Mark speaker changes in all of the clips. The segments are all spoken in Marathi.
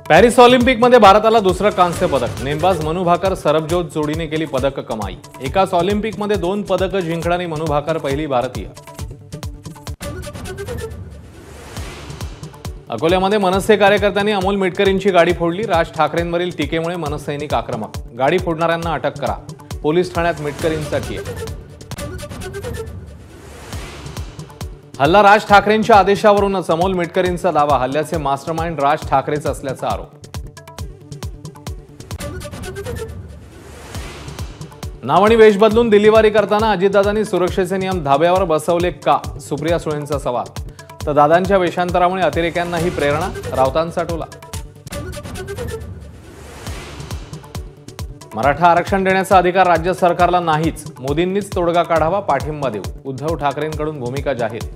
Speaker 1: पॅरिस ऑलिम्पिकमध्ये भारताला दुसरं कांस्य पदक। नेमबाज मनू भाकर सरबजोत जोडीने केली पदक कमाई। एकाच ऑलिम्पिकमध्ये 2 पदकं जिंकणारी मनू भाकर पहिली भारतीय। अकोल्यामध्ये मनसे कार्यकर्त्यांनी अमोल मिटकरींची गाडी फोडली। राज ठाकरेंवरील टीकेमुळे मनसैनिक आक्रमक। गाडी फोडणाऱ्यांना अटक करा, पोलीस ठाण्यात मिटकरींचा टीका। हल्ला राज ठाकरेंच्या आदेशावरूनच, अमोल मिटकरींचा दावा। हल्ल्याचे मास्टरमाइंड राज ठाकरेच असल्याचा आरोप। नाव आणि वेश बदलून दिल्लीवारी करताना अजितदादांनी सुरक्षेचे नियम धाब्यावर बसवले का? सुप्रिया सुळेंचा सवाल। तर दादांच्या वेशांतरामुळे अतिरेक्यांनाही प्रेरणा, राऊतांचा टोला। मराठा आरक्षण देण्याचा अधिकार राज्य सरकारला नाहीच, मोदींनीच तोडगा काढावा, पाठिंबा देऊ। उद्धव ठाकरेंकडून भूमिका जाहीर।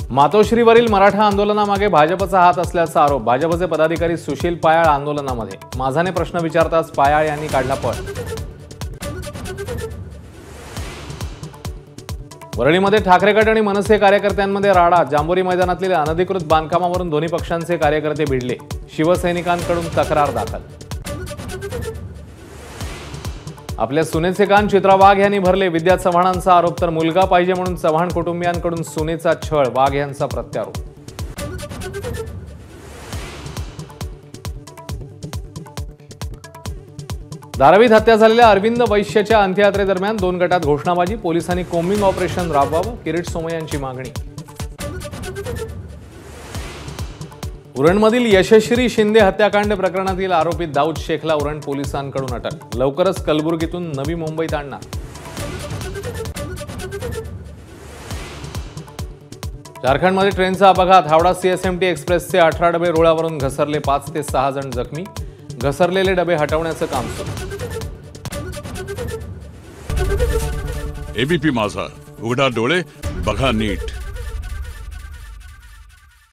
Speaker 1: मातोश्रीवरील मराठा आंदोलनामागे भाजपचा हात असल्याचा आरोप। भाजपचे पदाधिकारी सुशील पायाळ आंदोलनामध्ये। माझाने प्रश्न विचारताच पायाळ यांनी काढला पळ। वरळीमध्ये ठाकरे गट आणि मनसे कार्यकर्त्यांमध्ये राडा। जांभोरी मैदानातील अनधिकृत बांधकामावरून दोन्ही पक्षांचे कार्यकर्ते भिडले। शिवसैनिकांकडून तक्रार दाखल। आपल्या सुनेचे कान चित्रा वाघ यांनी भरले। विद्या चव्हाणांचा आरोप। तर मुलगा पाहिजे म्हणून चव्हाण कुटुंबियांकडून सुनेचा छळ, वाघ यांचा प्रत्यारोप। धारावीत हत्या झालेल्या अरविंद वैश्यच्या अंत्ययात्रेदरम्यान 2 गटात घोषणाबाजी। पोलिसांनी कोम्बिंग ऑपरेशन राबवावं, किरीट सोमय्यांची मागणी। उरणमधील यशश्री शिंदे हत्याकांड प्रकरणातील आरोपी दाऊद शेखला उरण पोलिसांकडून अटक। लवकरच कलबुर्गीतून नवी मुंबईत आणणार। झारखंडमध्ये ट्रेनचा अपघात। हावडा सीएसएमटी एक्सप्रेसचे 18 डबे रुळावरून घसरले। 5 ते 6 जण जखमी। घसरलेले डबे हटवण्याचं काम सुरू।
Speaker 2: एबीपी माझा, उघडा डोळे बघा नीट।